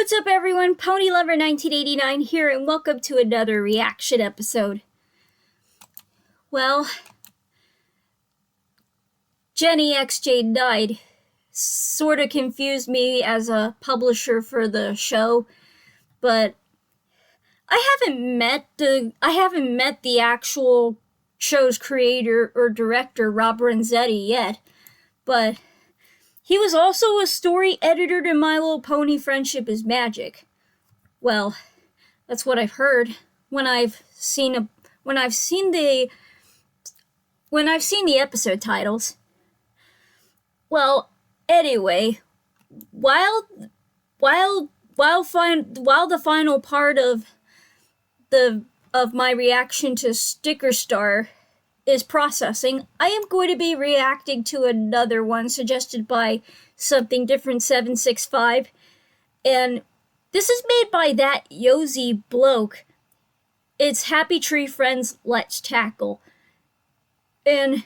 What's up, everyone? Ponylover1989 here, and welcome to another reaction episode. Well, Jenny XJ died. Sort of confused me as a publisher for the show, but I haven't met the actual show's creator or director, Rob Renzetti, yet, but he was also a story editor to My Little Pony Friendship is Magic. Well, that's what I've heard when I've seen the episode titles. Well, anyway, while the final part of my reaction to Sticker Star is processing, I am going to be reacting to another one suggested by Something Different 765, and this is made by That Yozzy Bloke. It's Happy Tree Friends Let's Tackle. And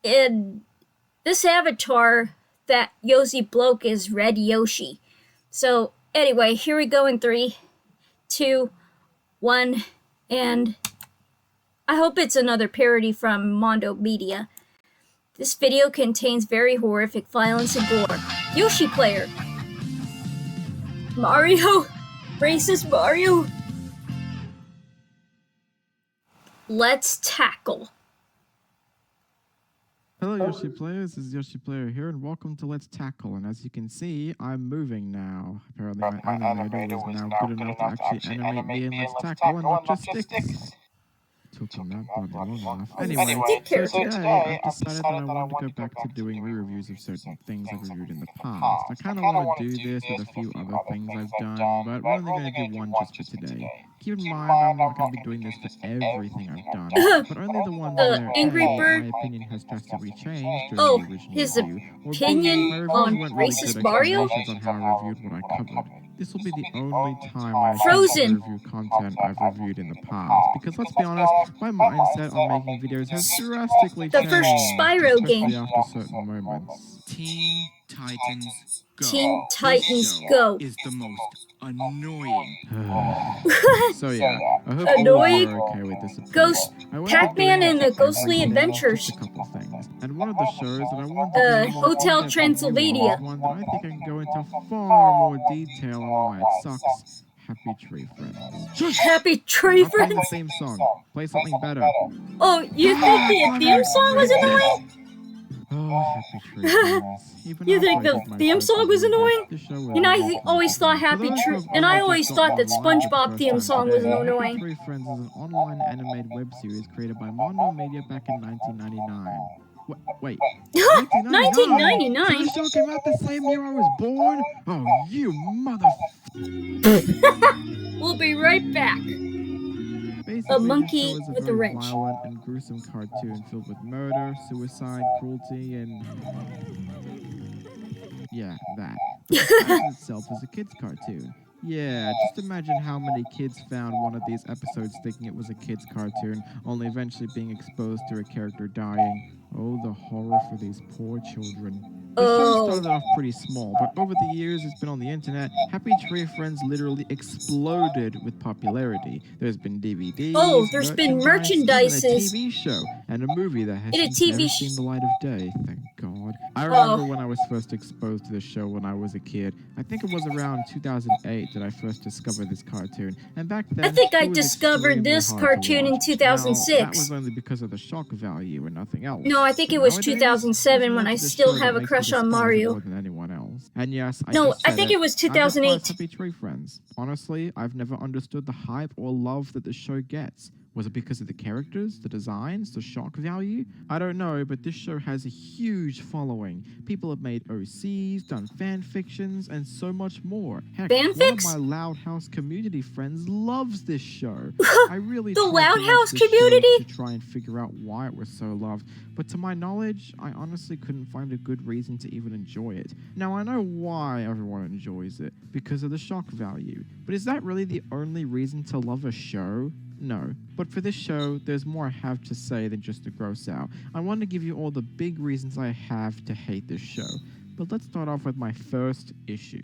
this avatar, That Yozzy Bloke, is Red Yoshi. So anyway, here we go in 3, 2, 1, and I hope it's another parody from Mondo Media. This video contains very horrific violence and gore. Yoshi player. Mario. Racist Mario. Let's tackle. Hello Yoshi players, this is Yoshi Player here and welcome to Let's Tackle, and as you can see, I'm moving now. Apparently my animator is now good enough to actually animate me in Let's Tackle and not just sticks. Talking that probably long enough. Anyway, so today I've decided that I want to go back to doing re-reviews of certain things I've reviewed in the past. I kind of want to do this with a few other things I've done, but we're only going to do one just for today. Keep in mind, I'm not going to be doing this for everything I've done, but only the ones where Angry Bird. my opinion has drastically changed during the original his review, or opinion on Racist Mario? on how I reviewed what I covered. This will be the only time I Frozen. review content I've reviewed in the past, because let's be honest, my mindset on making videos has drastically changed. The first Spyro game. After certain moments. Teen Titans Go. Teen Titans This show Go. is the most annoying. So yeah, I hope Annoying. you are okay with this approach. Ghost I won't be Pac-Man doing and this the Ghostly every day, Adventures. just a couple things. And one of the shows that I want to do more Hotel in-depth Transylvania. review of is one that I think I can go into far more detail on why it sucks. Happy Tree Friends. Happy Tree Not playing the Friends? theme song. Play something better. Oh, you think the theme song was annoying? Oh, Happy Tree Friends. Even You after think I the did my theme first song was review, annoying? this show was You know, I awful. always thought For Happy those Tree, of and I you always just thought got that online for the SpongeBob first theme time song was today, annoying. Happy Tree Friends is an online animated web series created by Mondo Media back in 1999. Wait, 1999? So the show came out the same year I was born? Oh, you mother... We'll be right back. Basically, A monkey this show is a with a very wrench. violent and gruesome cartoon filled with murder, suicide, cruelty, and... yeah, that. But the cartoon itself is a kid's cartoon. Yeah, just imagine how many kids found one of these episodes thinking it was a kid's cartoon, only eventually being exposed to a character dying. Oh, the horror for these poor children. The show started off pretty small, but over the years it's been on the internet. Happy Tree Friends literally exploded with popularity. There's been DVDs, There's been even a merchandises. TV show, and a movie that has And a since TV never seen the light of day, thank God. I remember when I was first exposed to this show when I was a kid. I think it was around 2008 that I first discovered this cartoon, and back then I think I it was discovered extremely this hard to cartoon in watch. 2006. Now, that was only because of the shock value and nothing else. No, I think But it was nowadays, 2007 there's when more I to the still show have that a makes crush me on despise it Mario. more than anyone else. And yes, No, just I said think it was I despise 2008. Happy Tree Friends. Honestly, I've never understood the hype or love that the show gets. Was it because of the characters, the designs, the shock value? I don't know, but this show has a huge following. People have made OCs, done fan fictions, and so much more. Heck, Fanfics? one of my Loud House community friends loves this show. I really The tried to Loud watch House this show community? to try and figure out why it was so loved, but to my knowledge, I honestly couldn't find a good reason to even enjoy it. Now, I know why everyone enjoys it, because of the shock value, but is that really the only reason to love a show? No, but for this show, there's more I have to say than just to gross out. I want to give you all the big reasons I have to hate this show. But let's start off with my first issue.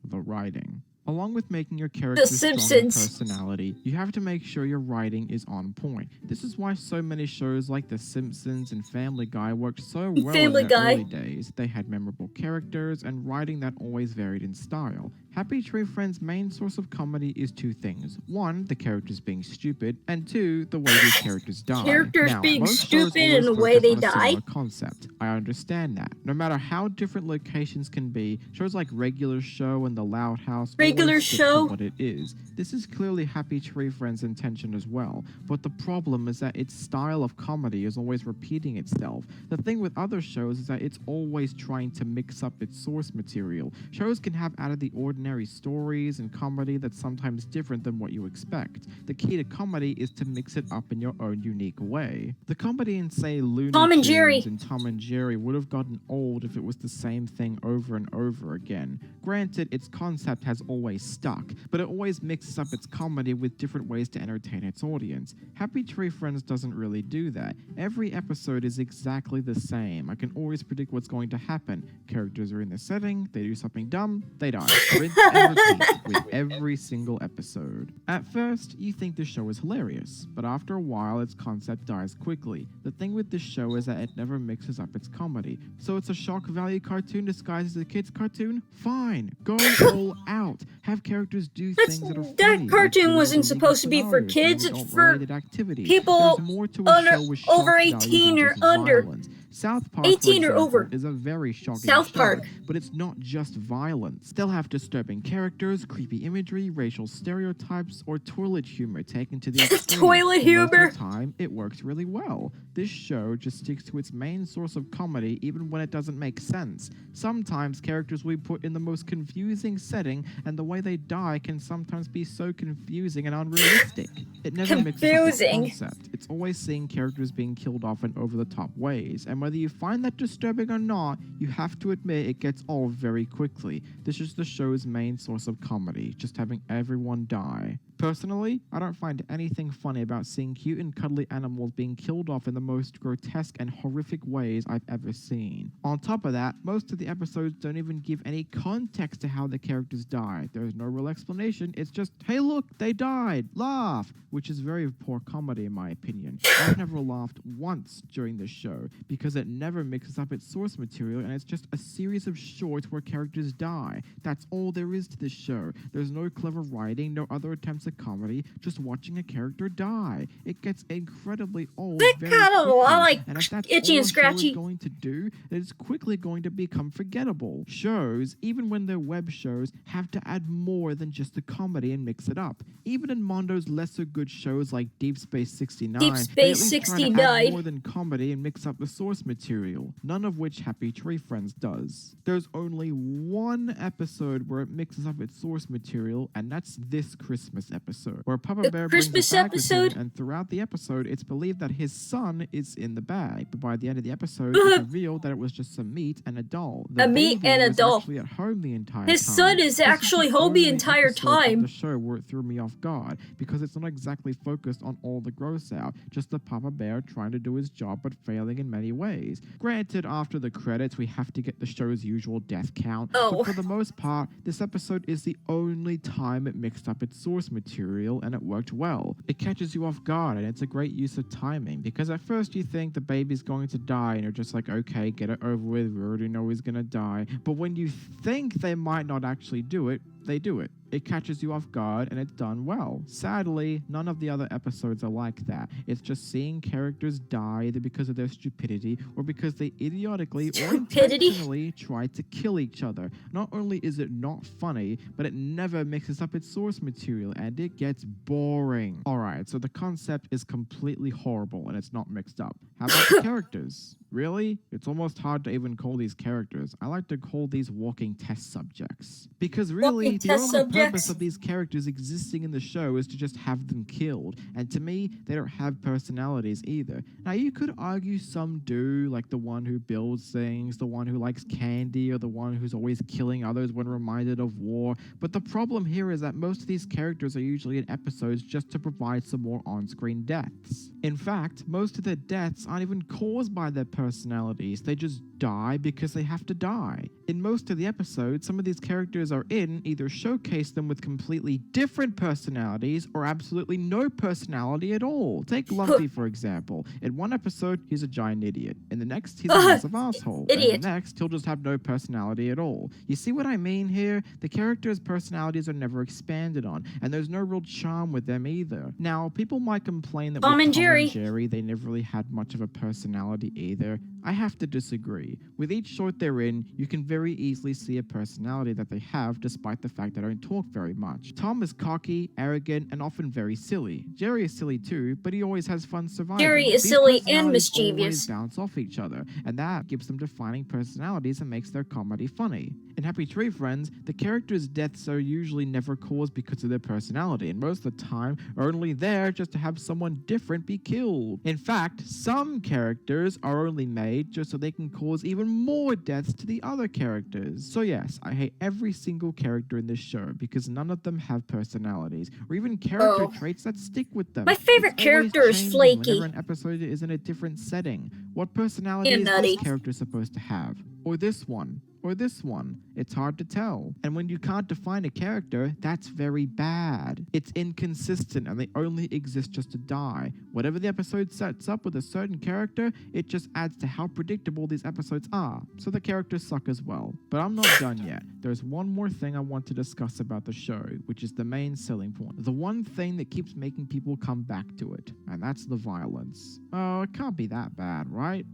the writing. Along with making your character's strong Simpsons. personality, you have to make sure your writing is on point. This is why so many shows like The Simpsons and Family Guy worked so well Family in their Guy. early days. They had memorable characters and writing that always varied in style. Happy Tree Friends' main source of comedy is two things. One, the characters being stupid, and two, the way these characters die. Characters now, being most shows stupid and always the way focus they on a die. similar concept. I understand that. No matter how different locations can be, shows like Regular Show and The Loud House Regular always stick to Show. what it is. This is clearly Happy Tree Friends' intention as well, but the problem is that its style of comedy is always repeating itself. The thing with other shows is that it's always trying to mix up its source material. Shows can have out of the ordinary stories and comedy that's sometimes different than what you expect. The key to comedy is to mix it up in your own unique way. The comedy in, say, Looney Tom and Tunes Jerry. and Tom and Jerry would have gotten old if it was the same thing over and over again. Granted, its concept has always stuck, but it always mixes up its comedy with different ways to entertain its audience. Happy Tree Friends doesn't really do that. Every episode is exactly the same. I can always predict what's going to happen. Characters are in the setting, they do something dumb, they die. Rinse and repeat with every single episode. At first, you think the show is hilarious, but after a while, its concept dies quickly. The thing with this show is that it never mixes up its comedy. So it's a shock value cartoon disguised as a kid's cartoon? Fine, go all out. Have characters do things that are funny. That cartoon like wasn't illegal supposed to be for scenarios, kids, adult it's for related activities. people There's more to a show with shock over value 18 than or just under. violence. South Park, 18 for or example, over. is a very shocking South show, Park. but it's not just violence. They'll have disturbing characters, creepy imagery, racial stereotypes, or toilet humor taken to the extreme. Toilet And humor. most of the time, it works really well. This show just sticks to its main source of comedy even when it doesn't make sense. Sometimes characters we put in the most confusing setting, and the way they die can sometimes be so confusing and unrealistic. It never mixes up its Confusing. concept. It's always seeing characters being killed off in over-the-top ways, and whether you find that disturbing or not, you have to admit it gets old very quickly. This is the show's main source of comedy, just having everyone die. Personally, I don't find anything funny about seeing cute and cuddly animals being killed off in the most grotesque and horrific ways I've ever seen. On top of that, most of the episodes don't even give any context to how the characters die. There's no real explanation, it's just, hey look, they died, laugh, which is very poor comedy in my opinion. I've never laughed once during this show, because it never mixes up its source material and it's just a series of shorts where characters die. That's all there is to this show. There's no clever writing, no other attempts at comedy, just watching a character die. It gets incredibly old That very kind of a lot quickly, like and if that's Itchy all and a show Scratchy. is going to do, it's quickly going to become forgettable. Shows, even when they're web shows, have to add more than just the comedy and mix it up. Even in Mondo's lesser good shows like Deep Space 69, Deep they at Space least try to 69. add more than comedy and mix up the source material, none of which Happy Tree Friends does. There's only one episode where it mixes up its source material, and that's this Christmas episode, where Papa The Bear Christmas brings a bag with him, episode? and throughout the episode, it's believed that his son is in the bag, but by the end of the episode, it's revealed that it was just some meat and a doll. The A meat baby and a was doll. actually at home the entire His time. son is This actually the home the only entire episode of time. the show where it threw me off guard, because it's not exactly focused on all the gross out, just the Papa Bear trying to do his job but failing in many ways. Granted, after the credits, we have to get the show's usual death count, Oh. but for the most part, this episode is the only time it mixed up its source material, and it worked well. It catches you off guard, and it's a great use of timing, because at first you think the baby's going to die, and you're just like, okay, get it over with, we already know he's gonna die. But when you think they might not actually do it, they do it. It catches you off guard, and it's done well. Sadly, none of the other episodes are like that. It's just seeing characters die either because of their stupidity or because they idiotically or Stupidity? intentionally try to kill each other. Not only is it not funny, but it never mixes up its source material, and it gets boring. Alright, so the concept is completely horrible, and it's not mixed up. How about the characters? Really? It's almost hard to even call these characters. I like to call these walking test subjects. Because really, Walking the test only subjects? purpose of these characters existing in the show is to just have them killed. And to me, they don't have personalities either. Now, you could argue some do, like the one who builds things, the one who likes candy, or the one who's always killing others when reminded of war. But the problem here is that most of these characters are usually in episodes just to provide some more on-screen deaths. In fact, most of their deaths aren't even caused by their personalities. They just die because they have to die. In most of the episodes, some of these characters are in either showcase them with completely different personalities or absolutely no personality at all. Take Lumpy, for example. In one episode, he's a giant idiot. In the next, he's a massive asshole. And in the next, he'll just have no personality at all. You see what I mean here? The characters' personalities are never expanded on, and there's no real charm with them either. Now, people might complain that with Tom and Jerry, they never really had much of a personality either. I have to disagree. With each short they're in, you can very easily see a personality that they have despite the fact they don't talk very much. Tom is cocky, arrogant, and often very silly. Jerry is silly too, but he always has fun surviving. Jerry is silly and mischievous. Always bounce off each other, and that gives them defining personalities and makes their comedy funny. In Happy Tree Friends, the characters' deaths are usually never caused because of their personality, and most of the time are only there just to have someone different be killed. In fact, some characters are only made just so they can cause even more deaths to the other characters. So yes, I hate every single character in this show because none of them have personalities or even character traits that stick with them. My favorite character is Flaky. Whenever an episode is in a different setting. What personality is this character supposed to have? Or this one? Or this one? It's hard to tell. And when you can't define a character, that's very bad. It's inconsistent and they only exist just to die. Whatever the episode sets up with a certain character, it just adds to how predictable these episodes are. So the characters suck as well. But I'm not done yet. There's one more thing I want to discuss about the show, which is the main selling point. The one thing that keeps making people come back to it. And that's the violence. Oh, it can't be that bad, right?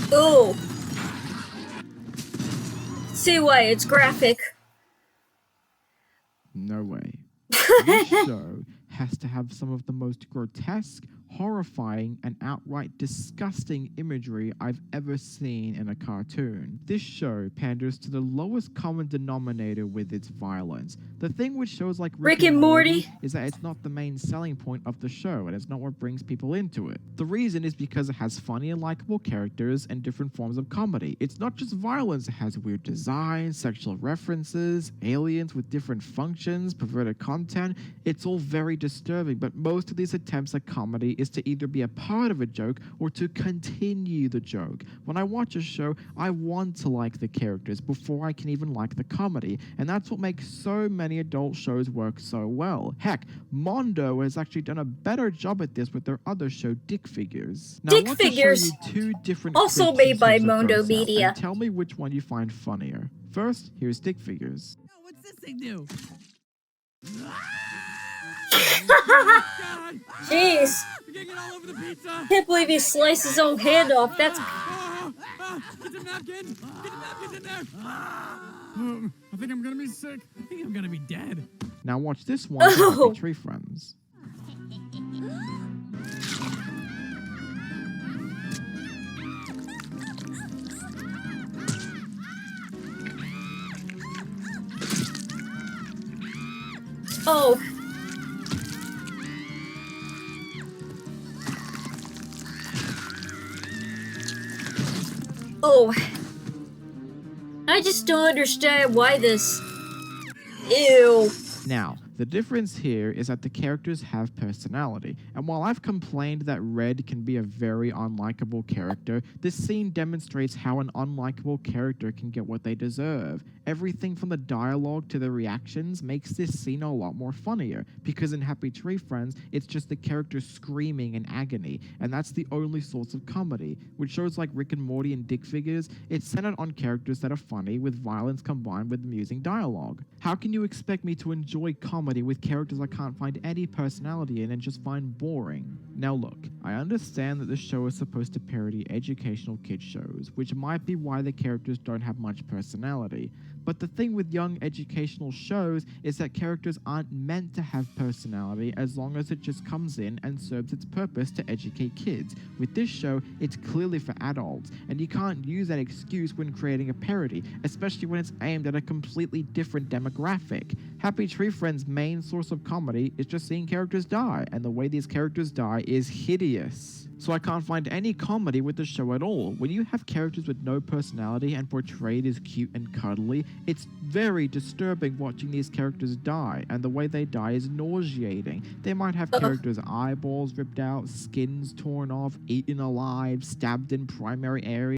Oh. See why it's graphic. No way. This show has to have some of the most grotesque, horrifying, and outright disgusting imagery I've ever seen in a cartoon. This show panders to the lowest common denominator with its violence. The thing with shows like Rick and Morty is that it's not the main selling point of the show, and it's not what brings people into it. The reason is because it has funny and likable characters and different forms of comedy. It's not just violence, it has weird designs, sexual references, aliens with different functions, perverted content. It's all very disturbing, but most of these attempts at comedy is to either be a part of a joke or to continue the joke. When I watch a show, I want to like the characters before I can even like the comedy, and that's what makes so many adult shows work so well. Heck, Mondo has actually done a better job at this with their other show, Dick Figures. Now, Dick Figures, two different also made by Mondo Media. And tell me which one you find funnier. First, here's Dick Figures. Oh, what's this thing do? Jeez. All over the pizza. Can't believe he sliced his own hand off. That's... Get the napkin. Get the napkins in there. I think I'm gonna be sick. I think I'm gonna be dead. Now watch this one for Happy Tree Friends. Oh. Oh. I just don't understand why this... Ew. Now, the difference here is that the characters have personality, and while I've complained that Red can be a very unlikable character, this scene demonstrates how an unlikable character can get what they deserve. Everything from the dialogue to the reactions makes this scene a lot more funnier, because in Happy Tree Friends, it's just the characters screaming in agony, and that's the only source of comedy. With shows like Rick and Morty and Dick Figures, it's centered on characters that are funny with violence combined with amusing dialogue. How can you expect me to enjoy comedy with characters I can't find any personality in and just find boring? Now look, I understand that this show is supposed to parody educational kids shows, which might be why the characters don't have much personality. But the thing with young educational shows is that characters aren't meant to have personality as long as it just comes in and serves its purpose to educate kids. With this show, it's clearly for adults, and you can't use that excuse when creating a parody, especially when it's aimed at a completely different demographic. Happy Tree Friends' main source of comedy is just seeing characters die, and the way these characters die is hideous. So I can't find any comedy with the show at all. When you have characters with no personality and portrayed as cute and cuddly, it's very disturbing watching these characters die, and the way they die is nauseating. They might have characters' eyeballs ripped out, skins torn off, eaten alive, stabbed in primary areas.